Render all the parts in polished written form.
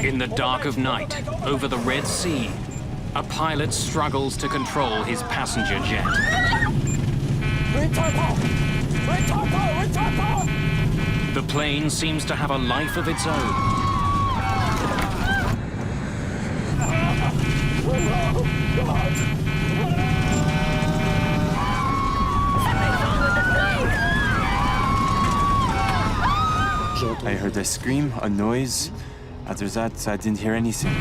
In the dark of night, over the Red Sea, a pilot struggles to control his passenger jet. The plane seems to have a life of its own. I heard a scream, a noise. After that, I didn't hear anything.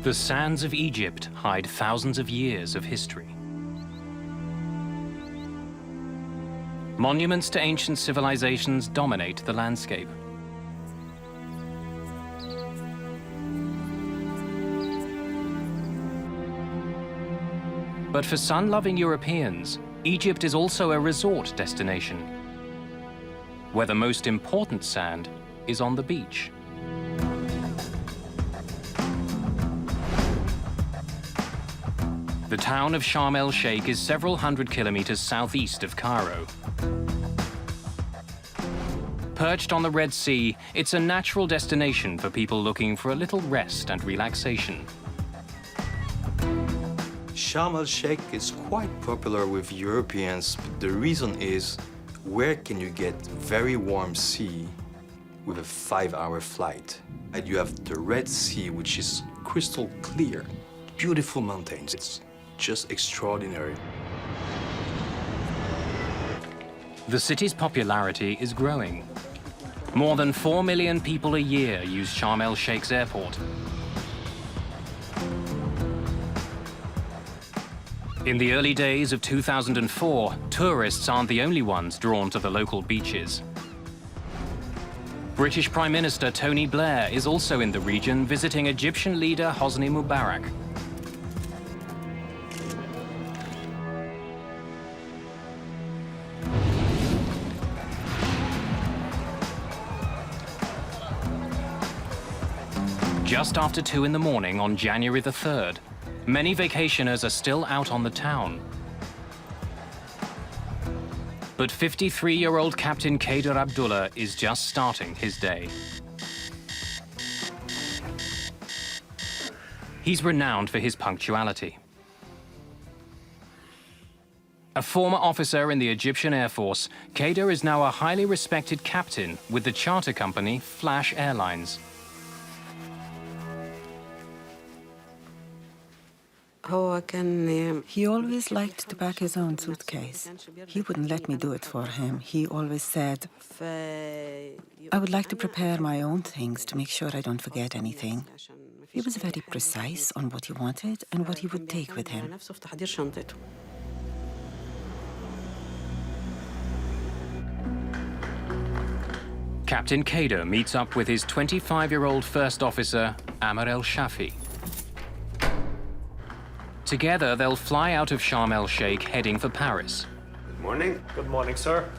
The sands of Egypt hide thousands of years of history. Monuments to ancient civilizations dominate the landscape. But for sun-loving Europeans, Egypt is also a resort destination, where the most important sand is on the beach. The town of Sharm el-Sheikh is several hundred kilometers southeast of Cairo. Perched on the Red Sea, it's a natural destination for people looking for a little rest and relaxation. Sharm el-Sheikh is quite popular with Europeans. The reason is, where can you get very warm sea with a 5-hour flight? And you have the Red Sea, which is crystal clear, beautiful mountains. It's just extraordinary. The city's popularity is growing. More than 4 million people a year use Sharm el-Sheikh's airport. In the early days of 2004, tourists aren't the only ones drawn to the local beaches. British Prime Minister Tony Blair is also in the region visiting Egyptian leader Hosni Mubarak. Just after 2 in the morning on January the 3rd, many vacationers are still out on the town. But 53-year-old Captain Kader Abdullah is just starting his day. He's renowned for his punctuality. A former officer in the Egyptian Air Force, Kader is now a highly respected captain with the charter company Flash Airlines. He always liked to pack his own suitcase. He wouldn't let me do it for him. He always said, I would like to prepare my own things to make sure I don't forget anything. He was very precise on what he wanted and what he would take with him. Captain Kader meets up with his 25-year-old first officer, Amr el-Shafi. Together, they'll fly out of Sharm el-Sheikh heading for Paris. Good morning. Good morning, sir.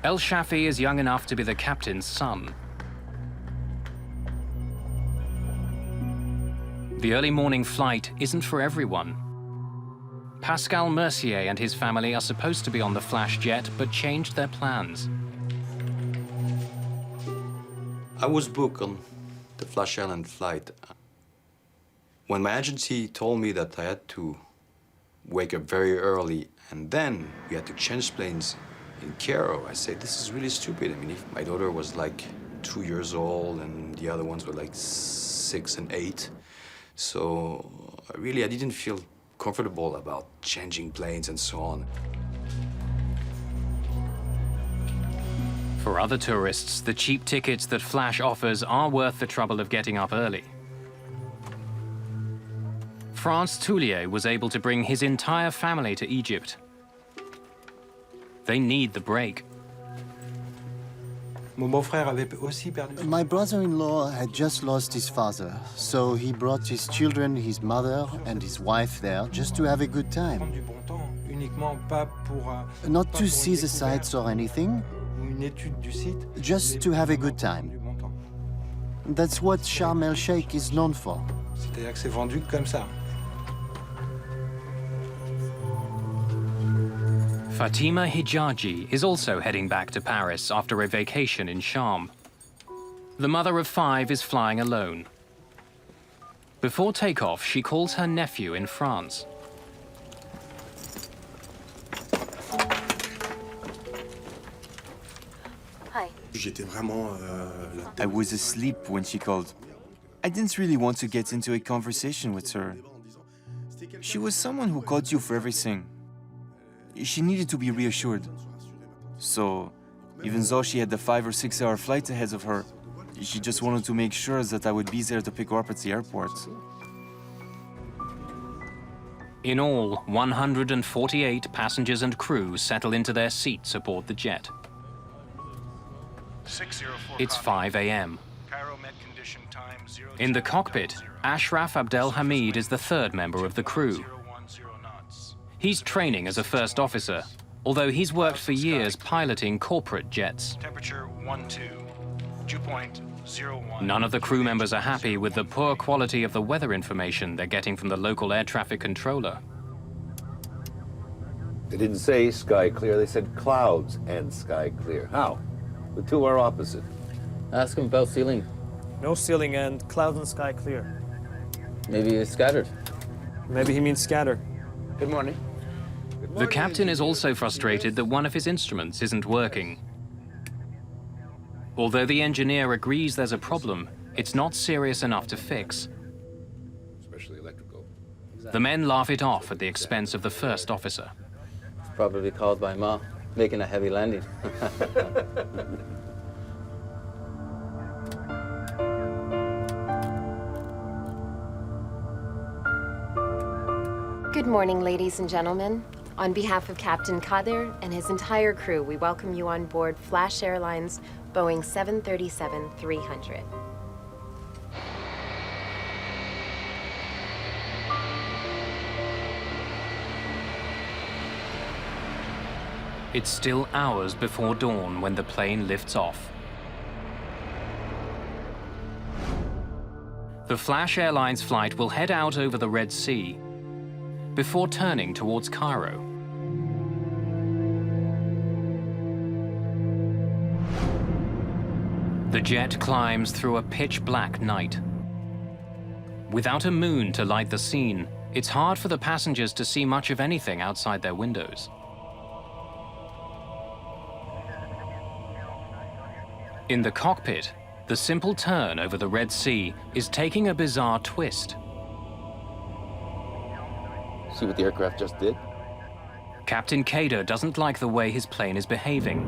El-Shafi is young enough to be the captain's son. The early morning flight isn't for everyone. Pascal Mercier and his family are supposed to be on the Flash jet, but changed their plans. I was booked on the Flash Island flight. When my agency told me that I had to wake up very early and then we had to change planes in Cairo, I said, this is really stupid. I mean, if my daughter was like 2 years old and the other ones were like 6 and 8. So really, I didn't feel comfortable about changing planes and so on. For other tourists, the cheap tickets that Flash offers are worth the trouble of getting up early. France Toulier was able to bring his entire family to Egypt. They need the break. My brother-in-law had just lost his father, so he brought his children, his mother, and his wife there just to have a good time. Not to see the sights or anything, just to have a good time. That's what Sharm el-Sheikh is known for. Fatima Hijaji is also heading back to Paris after a vacation in Sharm. The mother of 5 is flying alone. Before takeoff, she calls her nephew in France. Hi. I was asleep when she called. I didn't really want to get into a conversation with her. She was someone who called you for everything. She needed to be reassured. So, even though she had the 5 or 6 hour flight ahead of her, she just wanted to make sure that I would be there to pick her up at the airport. In all, 148 passengers and crew settle into their seats aboard the jet. It's 5 a.m. In the cockpit, Ashraf Abdel Hamid is the 3rd member of the crew. He's training as a first officer, although he's worked for years piloting corporate jets. None of the crew members are happy with the poor quality of the weather information they're getting from the local air traffic controller. They didn't say sky clear, they said clouds and sky clear. How? The two are opposite. Ask him about ceiling. No ceiling and clouds and sky clear. Maybe it's scattered. Maybe he means scatter. Good morning. The captain is also frustrated that one of his instruments isn't working. Although the engineer agrees there's a problem, it's not serious enough to fix. Especially electrical. The men laugh it off at the expense of the first officer. It's probably called by Ma, making a heavy landing. Good morning, ladies and gentlemen. On behalf of Captain Kader and his entire crew, we welcome you on board Flash Airlines Boeing 737-300. It's still hours before dawn when the plane lifts off. The Flash Airlines flight will head out over the Red Sea before turning towards Cairo. The jet climbs through a pitch-black night. Without a moon to light the scene, it's hard for the passengers to see much of anything outside their windows. In the cockpit, the simple turn over the Red Sea is taking a bizarre twist. See what the aircraft just did? Captain Kader doesn't like the way his plane is behaving.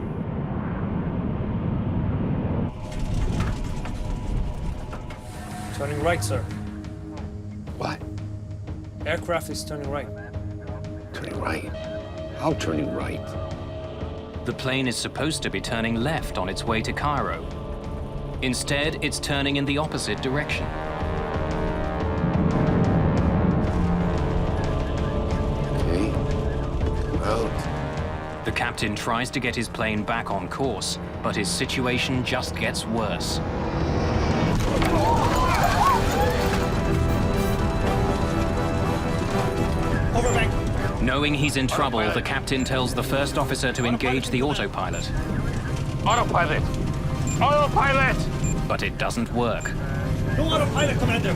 Turning right, sir. What? Aircraft is turning right. Turning right? How turning right? The plane is supposed to be turning left on its way to Cairo. Instead, it's turning in the opposite direction. Okay. Out. The captain tries to get his plane back on course, but his situation just gets worse. Overbank. Knowing he's in trouble, the captain tells the first officer to engage the autopilot. Autopilot! Autopilot! But it doesn't work. No autopilot, Commander!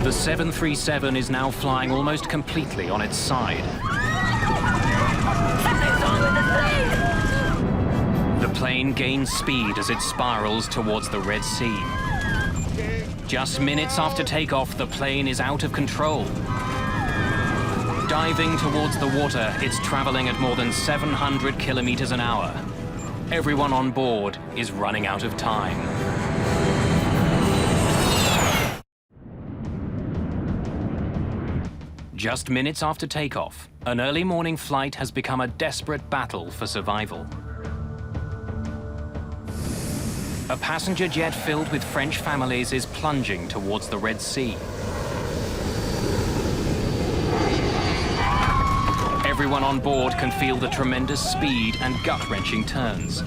The 737 is now flying almost completely on its side. Something's wrong with the plane! The plane gains speed as it spirals towards the Red Sea. Just minutes after takeoff, the plane is out of control. Diving towards the water, it's traveling at more than 700 kilometers an hour. Everyone on board is running out of time. Just minutes after takeoff, an early morning flight has become a desperate battle for survival. A passenger jet filled with French families is plunging towards the Red Sea. Everyone on board can feel the tremendous speed and gut-wrenching turns.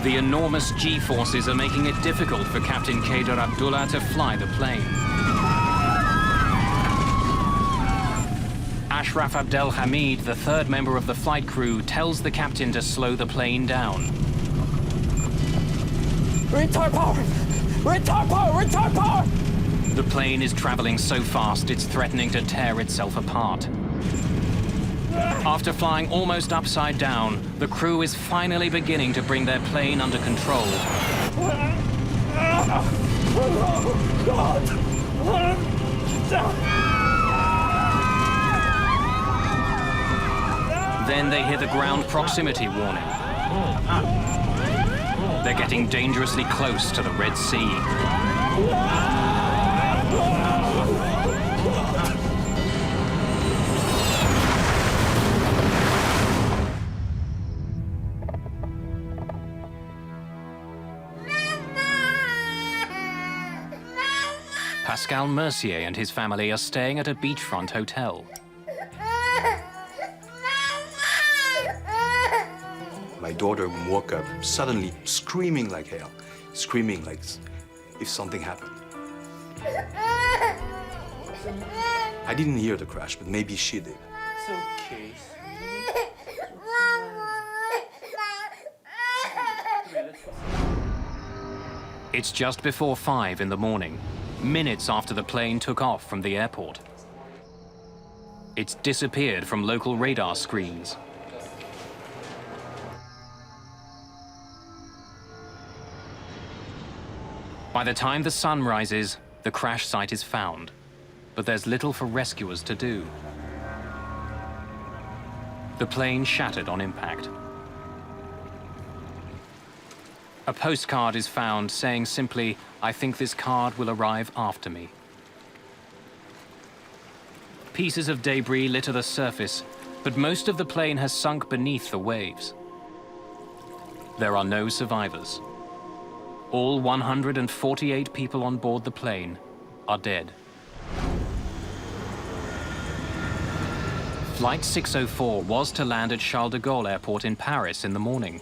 The enormous G-forces are making it difficult for Captain Kader Abdullah to fly the plane. Ashraf Abdel Hamid, the third member of the flight crew, tells the captain to slow the plane down. Retard power! Retard power! Retard power! The plane is traveling so fast it's threatening to tear itself apart. After flying almost upside down, the crew is finally beginning to bring their plane under control. Then they hear the ground proximity warning. They're getting dangerously close to the Red Sea. Pascal Mercier and his family are staying at a beachfront hotel. My daughter woke up suddenly screaming like hell, screaming like if something happened. I didn't hear the crash, but maybe she did. It's okay. It's just before 5 in the morning, minutes after the plane took off from the airport. It's disappeared from local radar screens. By the time the sun rises, the crash site is found, but there's little for rescuers to do. The plane shattered on impact. A postcard is found saying simply, "I think this card will arrive after me." Pieces of debris litter the surface, but most of the plane has sunk beneath the waves. There are no survivors. All 148 people on board the plane are dead. Flight 604 was to land at Charles de Gaulle Airport in Paris in the morning.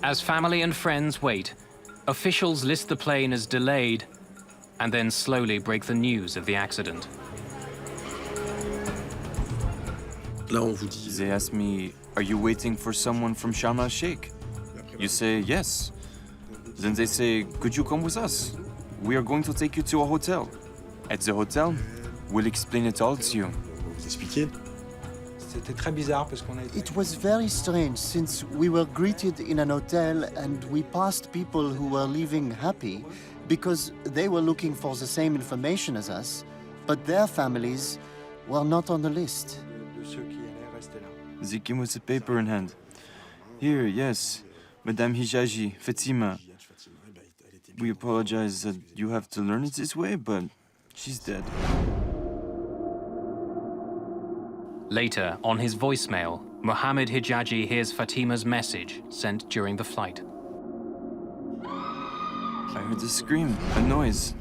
As family and friends wait, officials list the plane as delayed and then slowly break the news of the accident. They ask me, "Are you waiting for someone from Sharm el-Sheikh?" You say, "Yes." Then they say, "Could you come with us? We are going to take you to a hotel. At the hotel, we'll explain it all to you." It was very strange since we were greeted in an hotel and we passed people who were leaving happy because they were looking for the same information as us, but their families were not on the list. They came with a paper in hand. "Here, yes, Madame Hijaji, Fatima. We apologize that you have to learn it this way, but she's dead." Later, on his voicemail, Mohammed Hijaji hears Fatima's message sent during the flight. I heard a scream, a noise.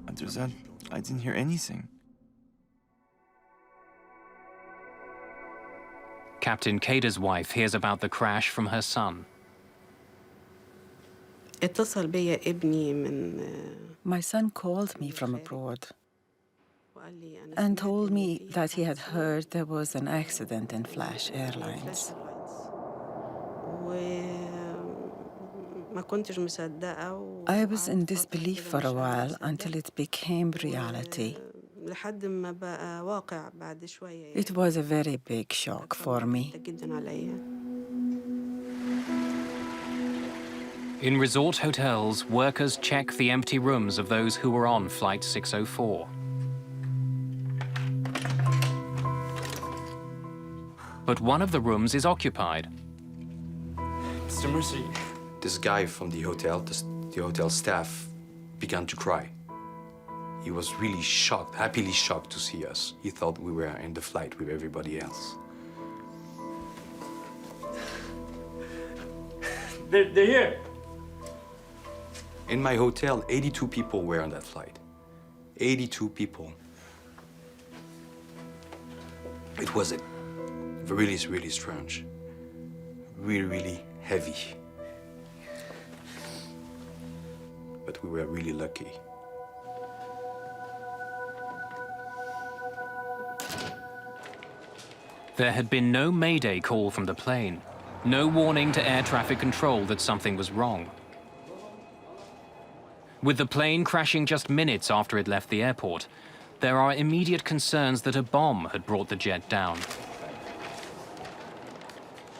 After that, I didn't hear anything. Captain Kader's wife hears about the crash from her son. My son called me from abroad and told me that he had heard there was an accident in Flash Airlines. I was in disbelief for a while until it became reality. It was a very big shock for me. In resort hotels, workers check the empty rooms of those who were on Flight 604. But one of the rooms is occupied. Mr. Mercy. This guy from the hotel, the hotel staff, began to cry. He was really shocked, happily shocked to see us. He thought we were in the flight with everybody else. They're here. In my hotel, 82 people were on that flight. 82 people. It was really, really strange. Really, really heavy. But we were really lucky. There had been no Mayday call from the plane, no warning to air traffic control that something was wrong. With the plane crashing just minutes after it left the airport, there are immediate concerns that a bomb had brought the jet down.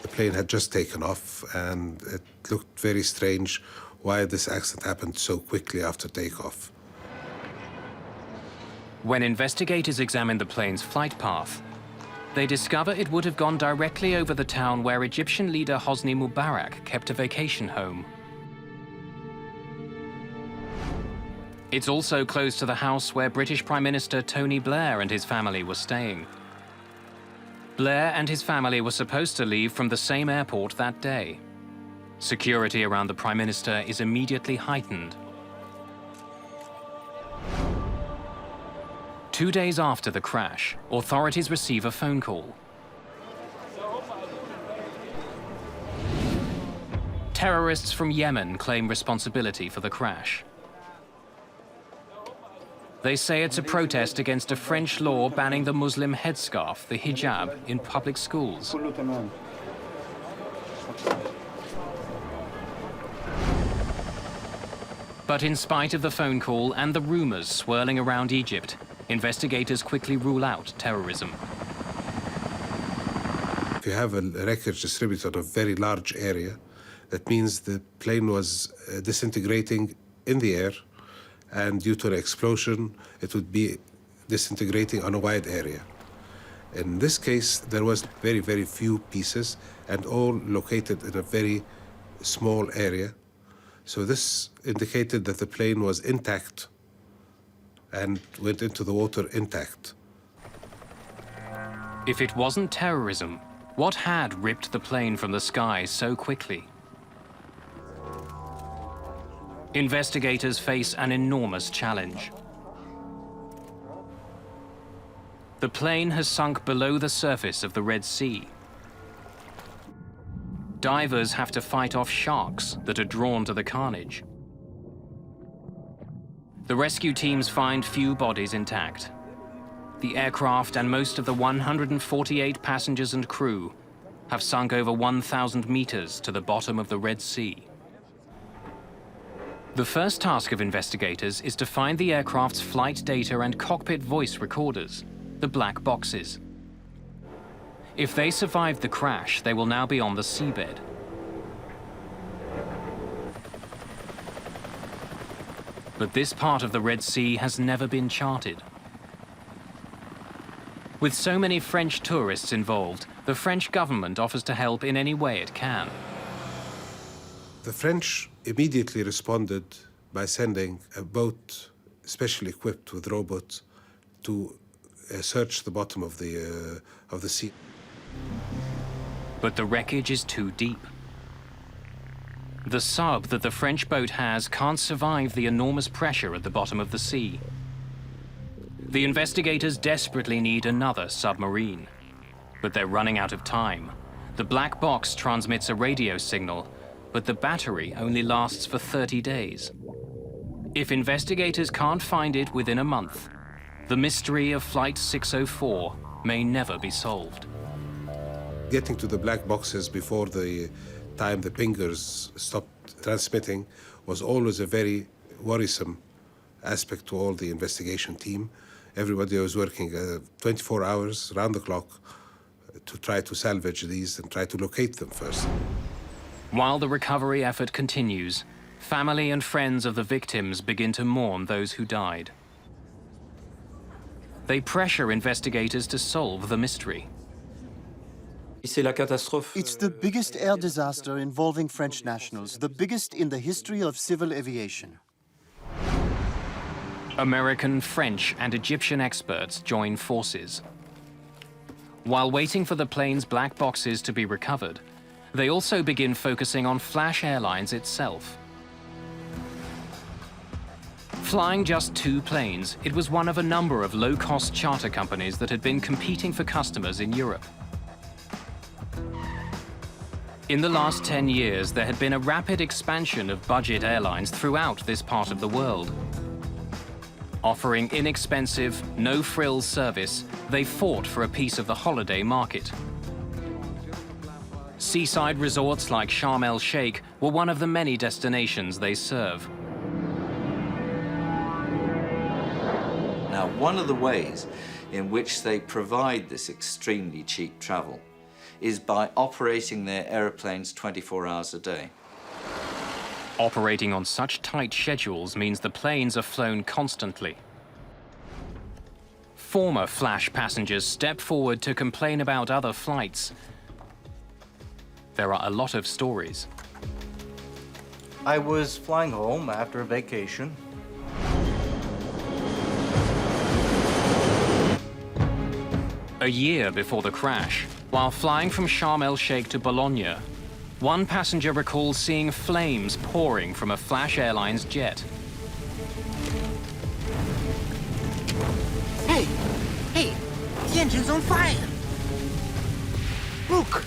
The plane had just taken off, and it looked very strange why this accident happened so quickly after takeoff. When investigators examined the plane's flight path, they discover it would have gone directly over the town where Egyptian leader Hosni Mubarak kept a vacation home. It's also close to the house where British Prime Minister Tony Blair and his family were staying. Blair and his family were supposed to leave from the same airport that day. Security around the Prime Minister is immediately heightened. 2 days after the crash, authorities receive a phone call. Terrorists from Yemen claim responsibility for the crash. They say it's a protest against a French law banning the Muslim headscarf, the hijab, in public schools. But in spite of the phone call and the rumors swirling around Egypt, investigators quickly rule out terrorism. If you have a wreckage distributed on a very large area, that means the plane was disintegrating in the air, and due to an explosion, it would be disintegrating on a wide area. In this case, there was very, very few pieces, and all located in a very small area. So this indicated that the plane was intact and went into the water intact. If it wasn't terrorism, what had ripped the plane from the sky so quickly? Investigators face an enormous challenge. The plane has sunk below the surface of the Red Sea. Divers have to fight off sharks that are drawn to the carnage. The rescue teams find few bodies intact. The aircraft and most of the 148 passengers and crew have sunk over 1,000 meters to the bottom of the Red Sea. The first task of investigators is to find the aircraft's flight data and cockpit voice recorders, the black boxes. If they survived the crash, they will now be on the seabed. But this part of the Red Sea has never been charted. With so many French tourists involved, the French government offers to help in any way it can. The French immediately responded by sending a boat specially equipped with robots to search the bottom of the sea. But the wreckage is too deep. The sub that the French boat has can't survive the enormous pressure at the bottom of the sea. The investigators desperately need another submarine. But they're running out of time. The black box transmits a radio signal, but the battery only lasts for 30 days. If investigators can't find it within a month, the mystery of Flight 604 may never be solved. Getting to the black boxes before the time the pingers stopped transmitting was always a very worrisome aspect to all the investigation team. Everybody was working 24 hours, round the clock, to try to salvage these and try to locate them first. While the recovery effort continues, family and friends of the victims begin to mourn those who died. They pressure investigators to solve the mystery. It's the biggest air disaster involving French nationals, the biggest in the history of civil aviation. American, French, and Egyptian experts join forces. While waiting for the plane's black boxes to be recovered, they also begin focusing on Flash Airlines itself. Flying just 2 planes, it was one of a number of low-cost charter companies that had been competing for customers in Europe. In the last 10 years, there had been a rapid expansion of budget airlines throughout this part of the world. Offering inexpensive, no-frills service, they fought for a piece of the holiday market. Seaside resorts like Sharm el-Sheikh were one of the many destinations they serve. Now, one of the ways in which they provide this extremely cheap travel is by operating their airplanes 24 hours a day. Operating on such tight schedules means the planes are flown constantly. Former Flash passengers step forward to complain about other flights. There are a lot of stories. I was flying home after a vacation. A year before the crash, while flying from Sharm el-Sheikh to Bologna, one passenger recalls seeing flames pouring from a Flash Airlines jet. Hey! Hey! The engine's on fire! Look!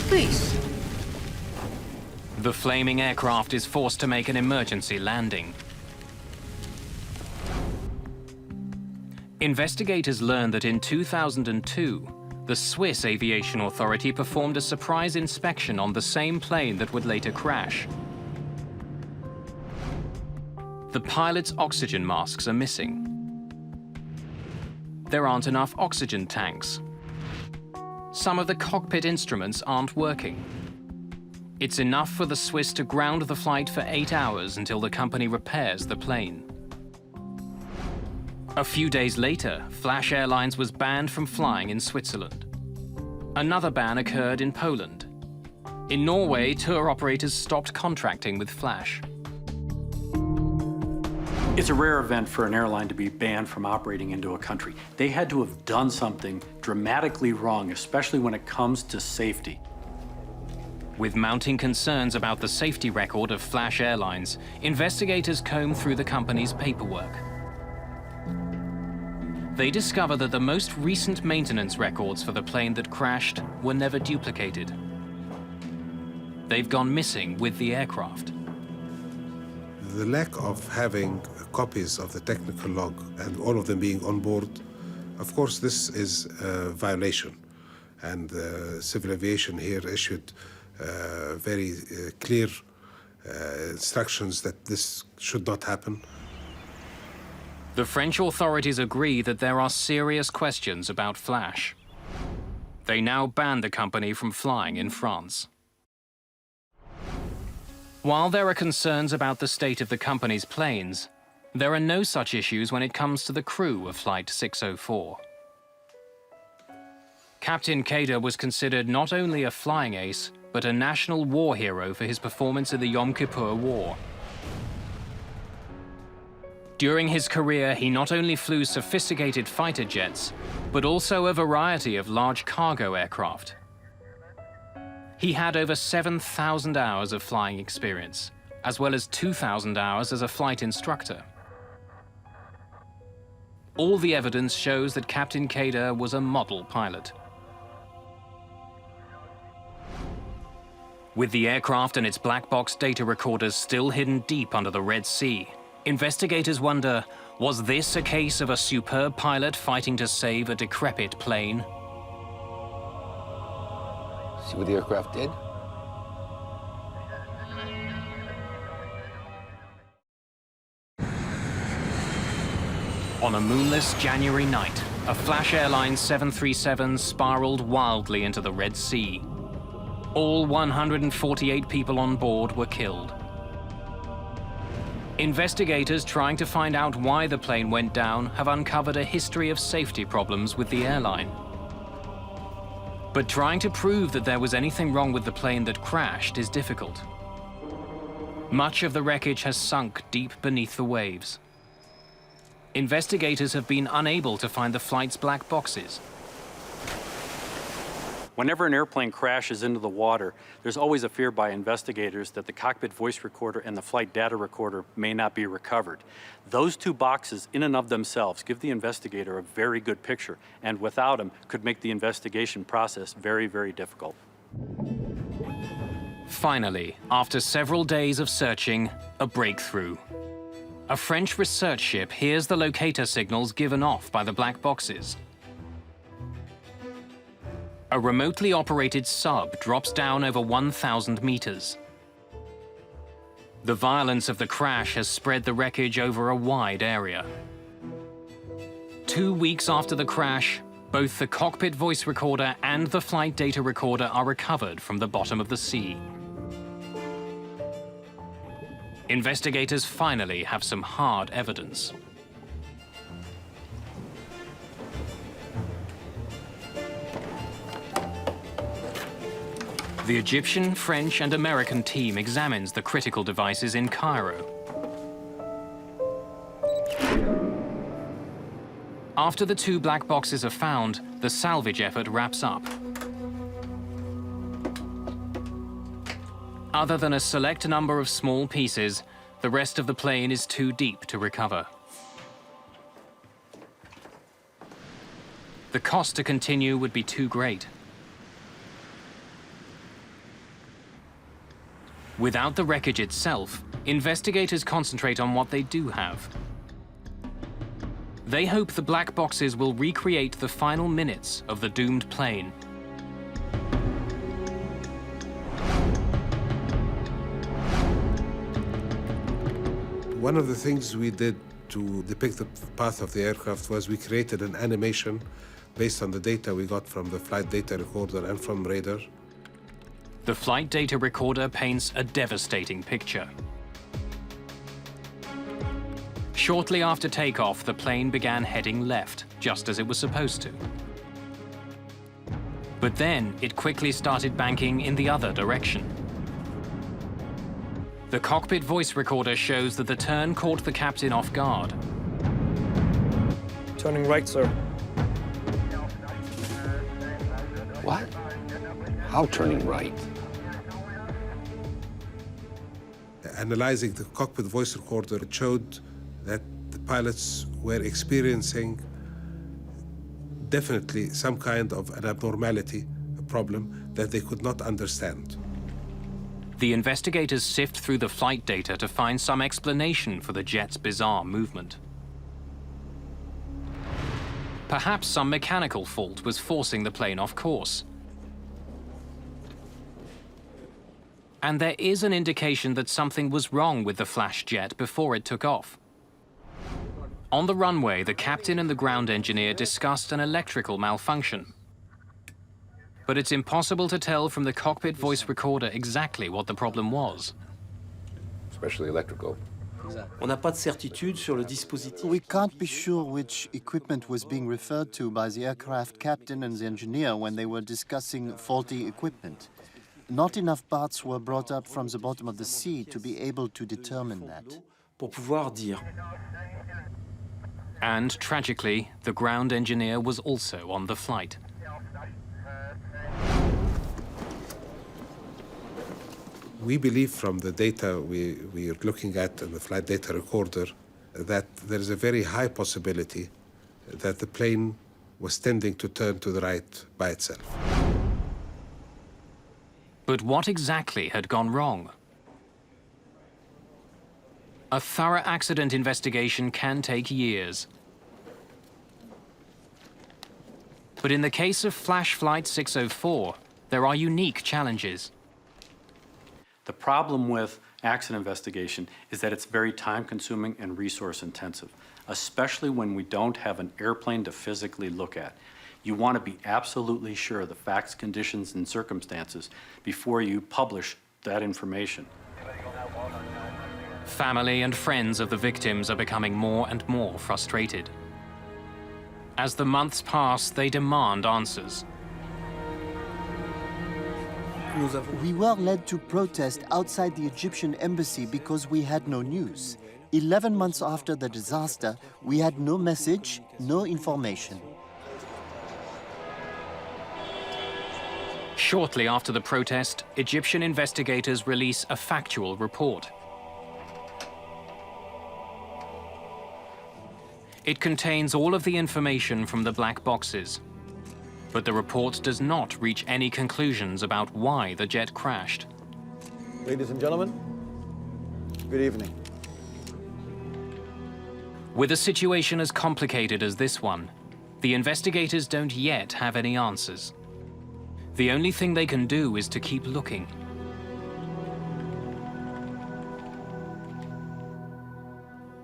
Please! The flaming aircraft is forced to make an emergency landing. Investigators learned that in 2002, the Swiss Aviation Authority performed a surprise inspection on the same plane that would later crash. The pilot's oxygen masks are missing. There aren't enough oxygen tanks. Some of the cockpit instruments aren't working. It's enough for the Swiss to ground the flight for 8 hours until the company repairs the plane. A few days later, Flash Airlines was banned from flying in Switzerland. Another ban occurred in Poland. In Norway, tour operators stopped contracting with Flash. It's a rare event for an airline to be banned from operating into a country. They had to have done something dramatically wrong, especially when it comes to safety. With mounting concerns about the safety record of Flash Airlines, investigators combed through the company's paperwork. They discover that the most recent maintenance records for the plane that crashed were never duplicated. They've gone missing with the aircraft. The lack of having copies of the technical log and all of them being on board, of course, this is a violation. And civil aviation here issued very clear instructions that this should not happen. The French authorities agree that there are serious questions about Flash. They now ban the company from flying in France. While there are concerns about the state of the company's planes, there are no such issues when it comes to the crew of Flight 604. Captain Kader was considered not only a flying ace, but a national war hero for his performance in the Yom Kippur War. During his career, he not only flew sophisticated fighter jets, but also a variety of large cargo aircraft. He had over 7,000 hours of flying experience, as well as 2,000 hours as a flight instructor. All the evidence shows that Captain Kader was a model pilot. With the aircraft and its black box data recorders still hidden deep under the Red Sea, investigators wonder, was this a case of a superb pilot fighting to save a decrepit plane? See what the aircraft did? On a moonless January night, a Flash Airlines 737 spiraled wildly into the Red Sea. All 148 people on board were killed. Investigators trying to find out why the plane went down have uncovered a history of safety problems with the airline. But trying to prove that there was anything wrong with the plane that crashed is difficult. Much of the wreckage has sunk deep beneath the waves. Investigators have been unable to find the flight's black boxes. Whenever an airplane crashes into the water, there's always a fear by investigators that the cockpit voice recorder and the flight data recorder may not be recovered. Those two boxes in and of themselves give the investigator a very good picture, and without them could make the investigation process very, very difficult. Finally, after several days of searching, a breakthrough. A French research ship hears the locator signals given off by the black boxes. A remotely operated sub drops down over 1,000 meters. The violence of the crash has spread the wreckage over a wide area. 2 weeks after the crash, both the cockpit voice recorder and the flight data recorder are recovered from the bottom of the sea. Investigators finally have some hard evidence. The Egyptian, French, and American team examines the critical devices in Cairo. After the two black boxes are found, the salvage effort wraps up. Other than a select number of small pieces, the rest of the plane is too deep to recover. The cost to continue would be too great. Without the wreckage itself, investigators concentrate on what they do have. They hope the black boxes will recreate the final minutes of the doomed plane. One of the things we did to depict the path of the aircraft was we created an animation based on the data we got from the flight data recorder and from radar. The flight data recorder paints a devastating picture. Shortly after takeoff, the plane began heading left, just as it was supposed to. But then it quickly started banking in the other direction. The cockpit voice recorder shows that the turn caught the captain off guard. Turning right, sir. What? How turning right? Analyzing the cockpit voice recorder, it showed that the pilots were experiencing definitely some kind of an abnormality, a problem that they could not understand. The investigators sift through the flight data to find some explanation for the jet's bizarre movement. Perhaps some mechanical fault was forcing the plane off course. And there is an indication that something was wrong with the flash jet before it took off. On the runway, the captain and the ground engineer discussed an electrical malfunction. But it's impossible to tell from the cockpit voice recorder exactly what the problem was. Especially electrical. On n'a pas de certitude sur le dispositif. We can't be sure which equipment was being referred to by the aircraft captain and the engineer when they were discussing faulty equipment. Not enough parts were brought up from the bottom of the sea to be able to determine that. Pour pouvoir dire. And tragically, the ground engineer was also on the flight. We believe from the data we are looking at in the flight data recorder that there is a very high possibility that the plane was tending to turn to the right by itself. But what exactly had gone wrong? A thorough accident investigation can take years. But in the case of Flash Flight 604, there are unique challenges. The problem with accident investigation is that it's very time-consuming and resource-intensive, especially when we don't have an airplane to physically look at. You want to be absolutely sure of the facts, conditions, and circumstances before you publish that information. Family and friends of the victims are becoming more and more frustrated. As the months pass, they demand answers. We were led to protest outside the Egyptian embassy because we had no news. 11 months after the disaster, we had no message, no information. Shortly after the protest, Egyptian investigators release a factual report. It contains all of the information from the black boxes, but the report does not reach any conclusions about why the jet crashed. Ladies and gentlemen, good evening. With a situation as complicated as this one, the investigators don't yet have any answers. The only thing they can do is to keep looking.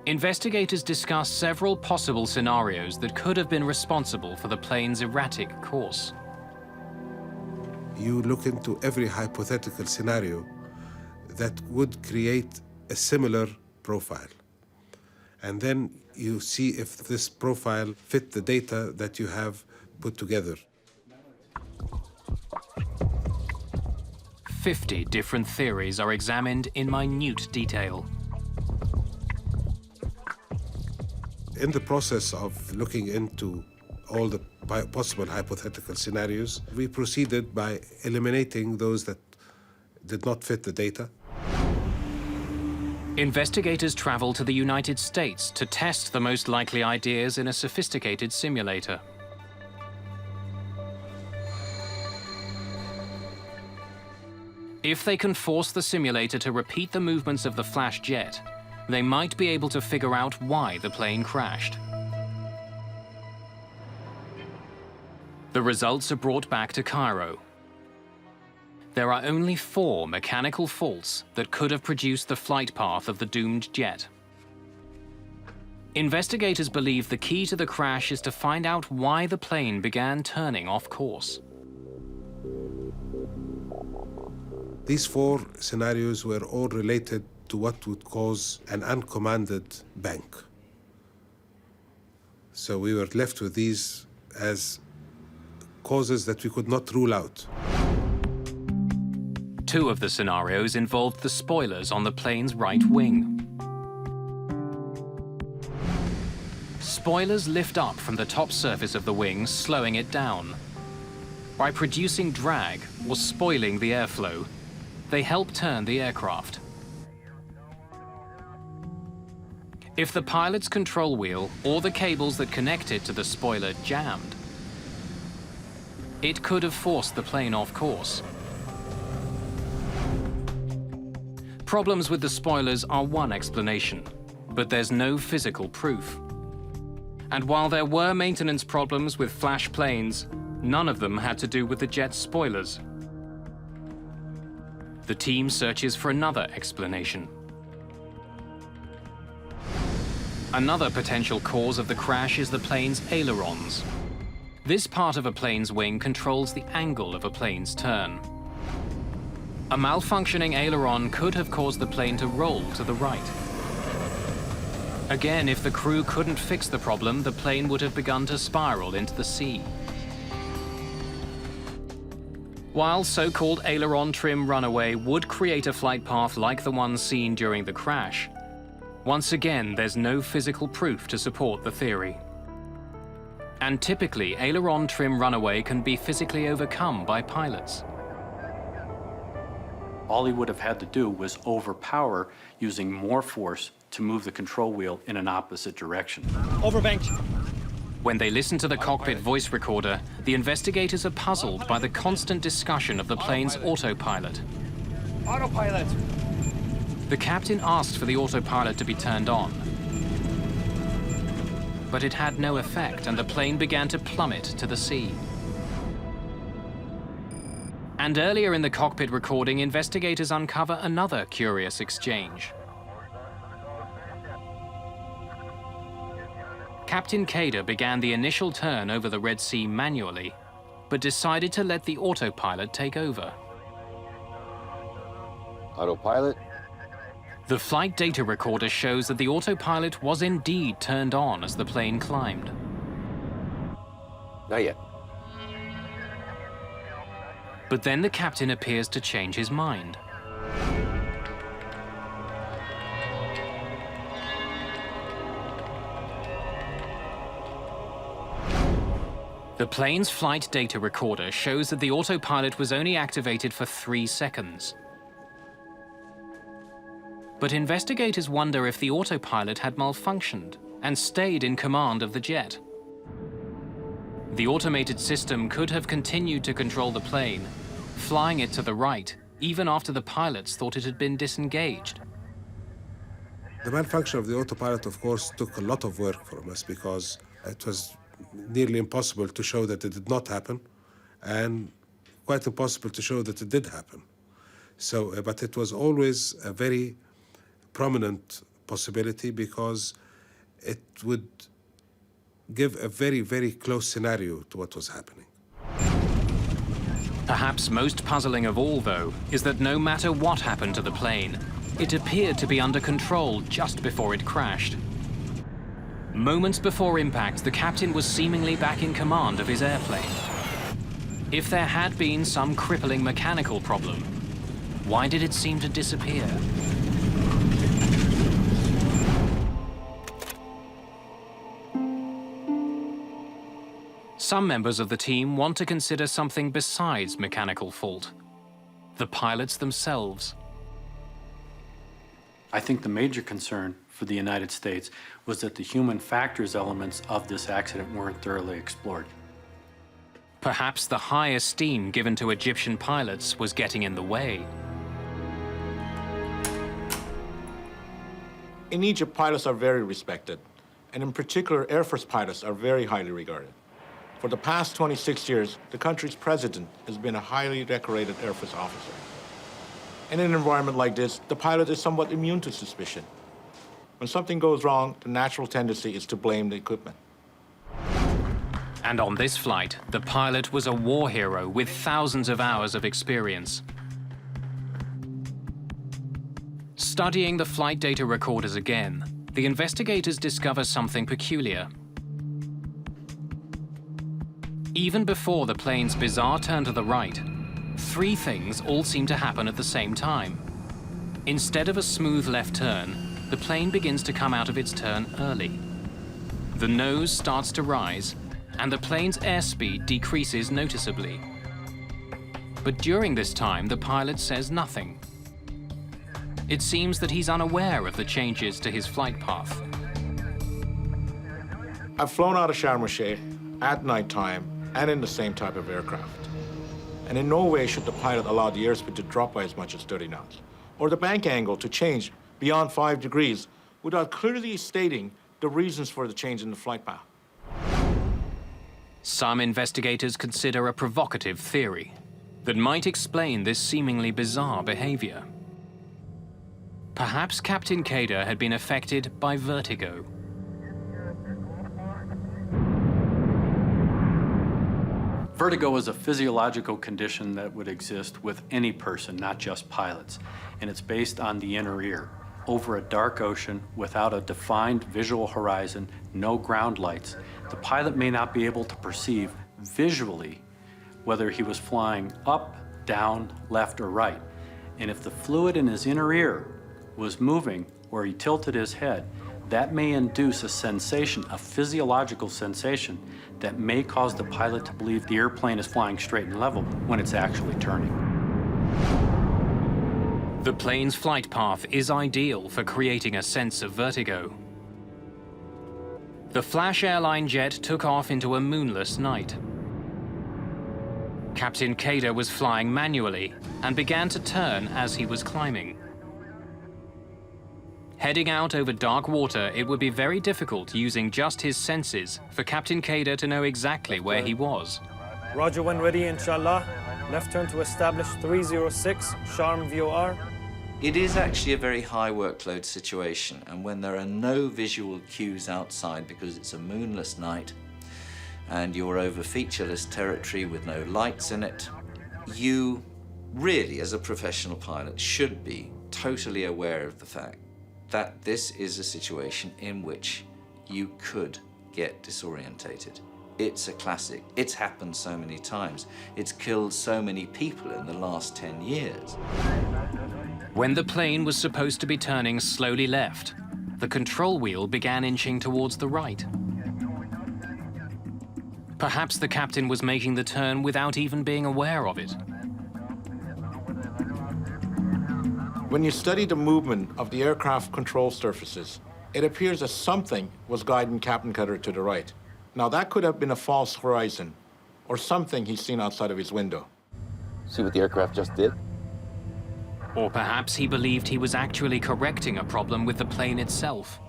Investigators discuss several possible scenarios that could have been responsible for the plane's erratic course. You look into every hypothetical scenario that would create a similar profile. And then you see if this profile fit the data that you have put together. 50 different theories are examined in minute detail. In the process of looking into all the possible hypothetical scenarios, we proceeded by eliminating those that did not fit the data. Investigators travel to the United States to test the most likely ideas in a sophisticated simulator. If they can force the simulator to repeat the movements of the flash jet, they might be able to figure out why the plane crashed. The results are brought back to Cairo. There are only 4 mechanical faults that could have produced the flight path of the doomed jet. Investigators believe the key to the crash is to find out why the plane began turning off course. These 4 scenarios were all related to what would cause an uncommanded bank. So we were left with these as causes that we could not rule out. 2 of the scenarios involved the spoilers on the plane's right wing. Spoilers lift up from the top surface of the wing, slowing it down. By producing drag or spoiling the airflow, they help turn the aircraft. If the pilot's control wheel or the cables that connect it to the spoiler jammed, it could have forced the plane off course. Problems with the spoilers are one explanation, but there's no physical proof. And while there were maintenance problems with flash planes, none of them had to do with the jet's spoilers. The team searches for another explanation. Another potential cause of the crash is the plane's ailerons. This part of a plane's wing controls the angle of a plane's turn. A malfunctioning aileron could have caused the plane to roll to the right. Again, if the crew couldn't fix the problem, the plane would have begun to spiral into the sea. While so-called aileron trim runaway would create a flight path like the one seen during the crash, once again, there's no physical proof to support the theory. And typically, aileron trim runaway can be physically overcome by pilots. All he would have had to do was overpower using more force to move the control wheel in an opposite direction. Overbanked. When they listen to the cockpit voice recorder, the investigators are puzzled by the constant discussion of the plane's autopilot. Autopilot. The captain asked for the autopilot to be turned on, but it had no effect and the plane began to plummet to the sea. And earlier in the cockpit recording, investigators uncover another curious exchange. Captain Kader began the initial turn over the Red Sea manually, but decided to let the autopilot take over. Autopilot, The flight data recorder shows that the autopilot was indeed turned on as the plane climbed. Not yet. But then the captain appears to change his mind. The plane's flight data recorder shows that the autopilot was only activated for 3 seconds. But investigators wonder if the autopilot had malfunctioned and stayed in command of the jet. The automated system could have continued to control the plane, flying it to the right, even after the pilots thought it had been disengaged. The malfunction of the autopilot, of course, took a lot of work from us because it was nearly impossible to show that it did not happen, and quite impossible to show that it did happen. So, but it was always a very prominent possibility because it would give a very, very close scenario to what was happening. Perhaps most puzzling of all, though, is that no matter what happened to the plane, it appeared to be under control just before it crashed. Moments before impact, the captain was seemingly back in command of his airplane. If there had been some crippling mechanical problem, why did it seem to disappear? Some members of the team want to consider something besides mechanical fault: the pilots themselves. I think the major concern for the United States was that the human factors elements of this accident weren't thoroughly explored. Perhaps the high esteem given to Egyptian pilots was getting in the way. In Egypt, pilots are very respected, and in particular, Air Force pilots are very highly regarded. For the past 26 years, the country's president has been a highly decorated Air Force officer. In an environment like this, the pilot is somewhat immune to suspicion. When something goes wrong, the natural tendency is to blame the equipment. And on this flight, the pilot was a war hero with thousands of hours of experience. Studying the flight data recorders again, the investigators discover something peculiar. Even before the plane's bizarre turn to the right, 3 things all seem to happen at the same time. Instead of a smooth left turn, the plane begins to come out of its turn early. The nose starts to rise, and the plane's airspeed decreases noticeably. But during this time, the pilot says nothing. It seems that he's unaware of the changes to his flight path. I've flown out of Sharm el-Sheikh at nighttime and in the same type of aircraft. And in no way should the pilot allow the airspeed to drop by as much as 30 knots, or the bank angle to change beyond 5 degrees without clearly stating the reasons for the change in the flight path. Some investigators consider a provocative theory that might explain this seemingly bizarre behavior. Perhaps Captain Kader had been affected by vertigo. Vertigo is a physiological condition that would exist with any person, not just pilots, and it's based on the inner ear. Over a dark ocean, without a defined visual horizon, no ground lights, the pilot may not be able to perceive visually whether he was flying up, down, left, or right. And if the fluid in his inner ear was moving or he tilted his head, that may induce a sensation, a physiological sensation, that may cause the pilot to believe the airplane is flying straight and level when it's actually turning. The plane's flight path is ideal for creating a sense of vertigo. The Flash airline jet took off into a moonless night. Captain Kader was flying manually and began to turn as he was climbing. Heading out over dark water, it would be very difficult using just his senses for Captain Kader to know exactly where he was. Roger, when ready, inshallah. Left turn to establish 306, Sharm VOR. It is actually a very high workload situation, and when there are no visual cues outside because it's a moonless night and you're over featureless territory with no lights in it, you really, as a professional pilot, should be totally aware of the fact that this is a situation in which you could get disorientated. It's a classic. It's happened so many times. It's killed so many people in the last 10 years. When the plane was supposed to be turning slowly left, the control wheel began inching towards the right. Perhaps the captain was making the turn without even being aware of it. When you study the movement of the aircraft control surfaces, it appears that something was guiding Captain Cutter to the right. Now, that could have been a false horizon or something he's seen outside of his window. See what the aircraft just did? Or perhaps he believed he was actually correcting a problem with the plane itself.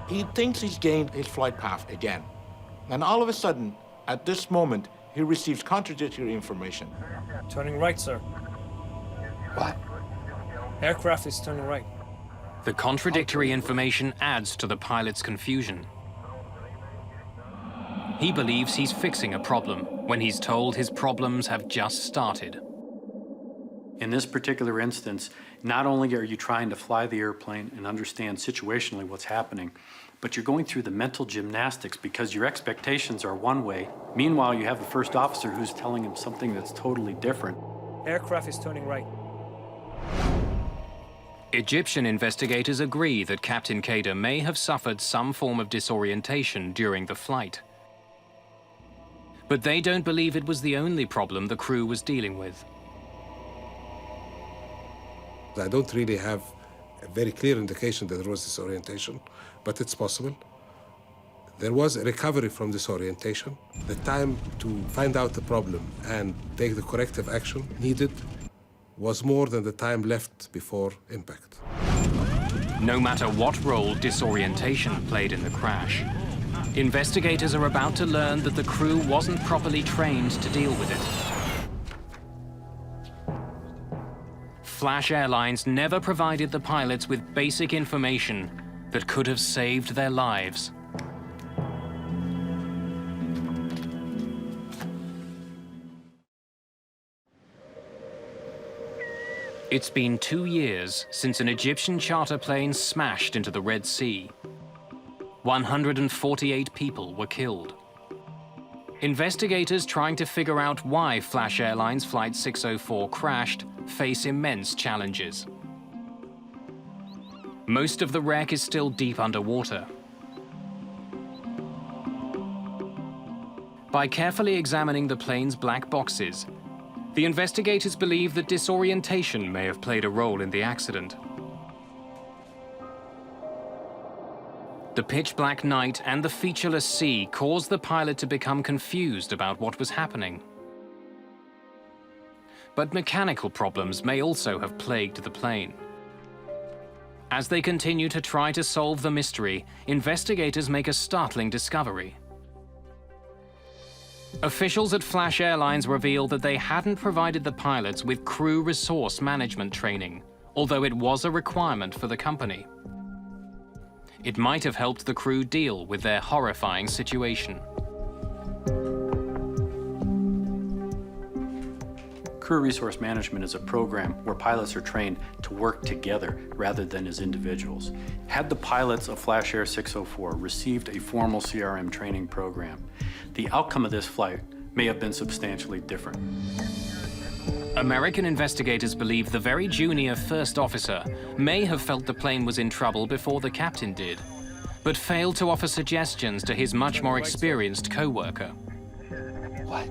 He thinks he's gained his flight path again. And all of a sudden, at this moment, he receives contradictory information. Turning right, sir. What? Aircraft is turning right. The contradictory information adds to the pilot's confusion. He believes he's fixing a problem when he's told his problems have just started. In this particular instance, not only are you trying to fly the airplane and understand situationally what's happening, but you're going through the mental gymnastics because your expectations are one way. Meanwhile, you have the first officer who's telling him something that's totally different. Aircraft is turning right. Egyptian investigators agree that Captain Kader may have suffered some form of disorientation during the flight. But they don't believe it was the only problem the crew was dealing with. I don't really have a very clear indication that there was disorientation, but it's possible. There was a recovery from disorientation. The time to find out the problem and take the corrective action needed was more than the time left before impact. No matter what role disorientation played in the crash, investigators are about to learn that the crew wasn't properly trained to deal with it. Flash Airlines never provided the pilots with basic information that could have saved their lives. It's been 2 years since an Egyptian charter plane smashed into the Red Sea. 148 people were killed. Investigators trying to figure out why Flash Airlines Flight 604 crashed face immense challenges. Most of the wreck is still deep underwater. By carefully examining the plane's black boxes, the investigators believe that disorientation may have played a role in the accident. The pitch-black night and the featureless sea caused the pilot to become confused about what was happening. But mechanical problems may also have plagued the plane. As they continue to try to solve the mystery, investigators make a startling discovery. Officials at Flash Airlines reveal that they hadn't provided the pilots with crew resource management training, although it was a requirement for the company. It might have helped the crew deal with their horrifying situation. Crew resource management is a program where pilots are trained to work together rather than as individuals. Had the pilots of Flash Air 604 received a formal CRM training program, the outcome of this flight may have been substantially different. American investigators believe the very junior first officer may have felt the plane was in trouble before the captain did, but failed to offer suggestions to his much more experienced co-worker. What?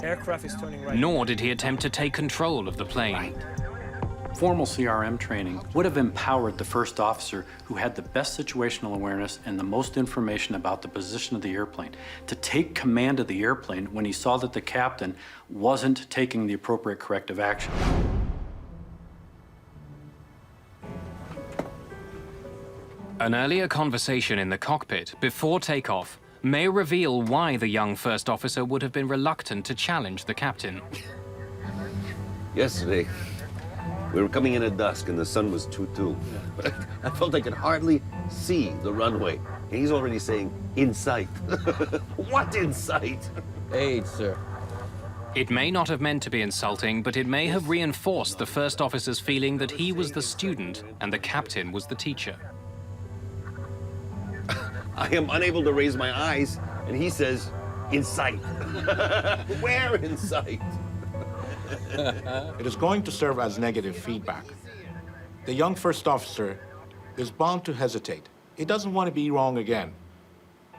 Aircraft is turning right. Nor did he attempt to take control of the plane. Formal CRM training would have empowered the first officer who had the best situational awareness and the most information about the position of the airplane to take command of the airplane when he saw that the captain wasn't taking the appropriate corrective action. An earlier conversation in the cockpit before takeoff may reveal why the young first officer would have been reluctant to challenge the captain. Yesterday, we were coming in at dusk and the sun was 2-2. But I felt I could hardly see the runway. And he's already saying, in sight. What in sight? Hey, sir. It may not have meant to be insulting, but it may have reinforced the first officer's feeling that he was the student and the captain was the teacher. I am unable to raise my eyes, and he says, in sight. Where in sight? It is going to serve as negative feedback. The young first officer is bound to hesitate. He doesn't want to be wrong again.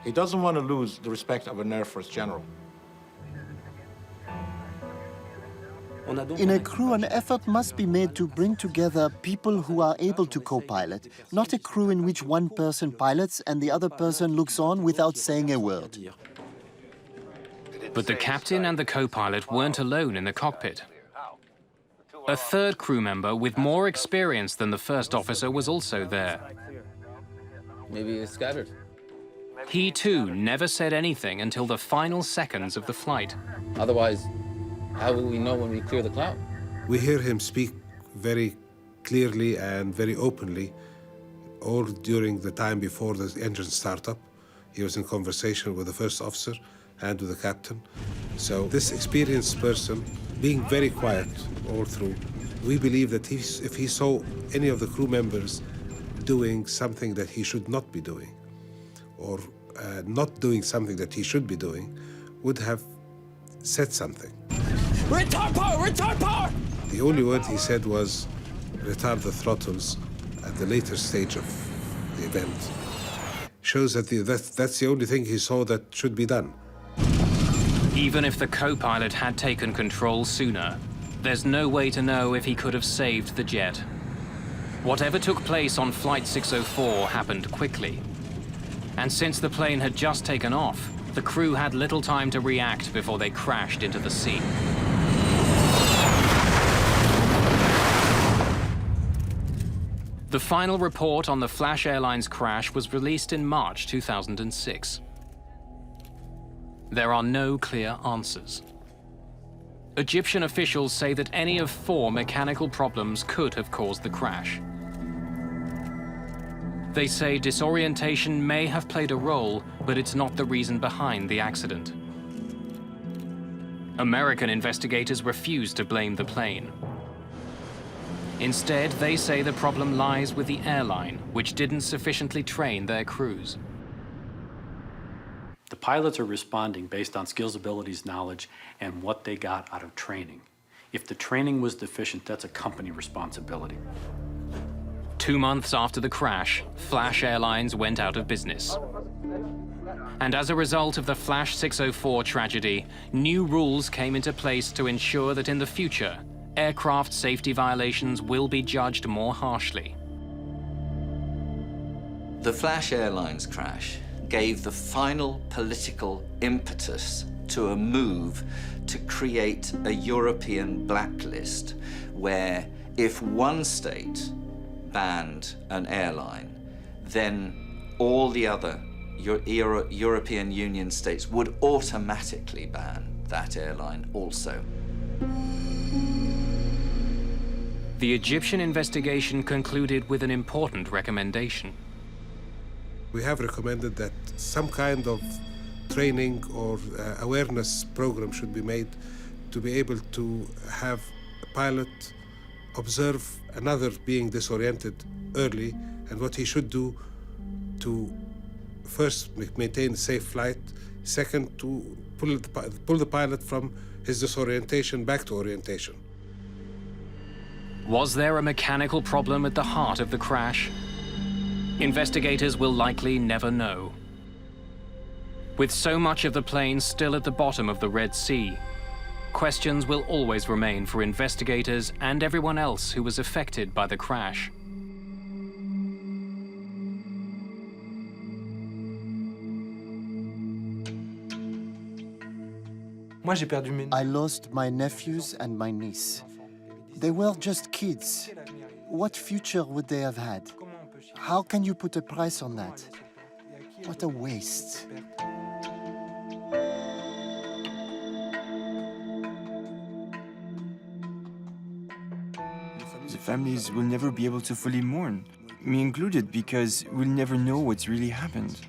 He doesn't want to lose the respect of an Air Force general. In a crew, an effort must be made to bring together people who are able to co-pilot, not a crew in which one person pilots and the other person looks on without saying a word. But the captain and the co-pilot weren't alone in the cockpit. A third crew member with more experience than the first officer was also there. Maybe it's scattered. He too never said anything until the final seconds of the flight. Otherwise, how will we know when we clear the cloud? We hear him speak very clearly and very openly all during the time before the engine startup. He was in conversation with the first officer and with the captain. So this experienced person, being very quiet all through, we believe that if he saw any of the crew members doing something that he should not be doing, or not doing something that he should be doing, would have said something. Retard power! Retard power! The only word he said was, retard the throttles at the later stage of the event. Shows that that's the only thing he saw that should be done. Even if the co-pilot had taken control sooner, there's no way to know if he could have saved the jet. Whatever took place on Flight 604 happened quickly. And since the plane had just taken off, the crew had little time to react before they crashed into the sea. The final report on the Flash Airlines crash was released in March 2006. There are no clear answers. Egyptian officials say that any of 4 mechanical problems could have caused the crash. They say disorientation may have played a role, but it's not the reason behind the accident. American investigators refuse to blame the plane. Instead, they say the problem lies with the airline, which didn't sufficiently train their crews. The pilots are responding based on skills, abilities, knowledge, and what they got out of training. If the training was deficient, that's a company responsibility. 2 months after the crash, Flash Airlines went out of business. And as a result of the Flash 604 tragedy, new rules came into place to ensure that in the future, aircraft safety violations will be judged more harshly. The Flash Airlines crash gave the final political impetus to a move to create a European blacklist where if one state banned an airline, then all the other European Union states would automatically ban that airline also. The Egyptian investigation concluded with an important recommendation. We have recommended that some kind of training or awareness program should be made to be able to have a pilot observe another being disoriented early and what he should do to first maintain a safe flight, second to pull the pilot from his disorientation back to orientation. Was there a mechanical problem at the heart of the crash? Investigators will likely never know. With so much of the plane still at the bottom of the Red Sea, questions will always remain for investigators and everyone else who was affected by the crash. I lost my nephews and my niece. They were just kids. What future would they have had? How can you put a price on that? What a waste. The families will never be able to fully mourn, me included, because we'll never know what's really happened.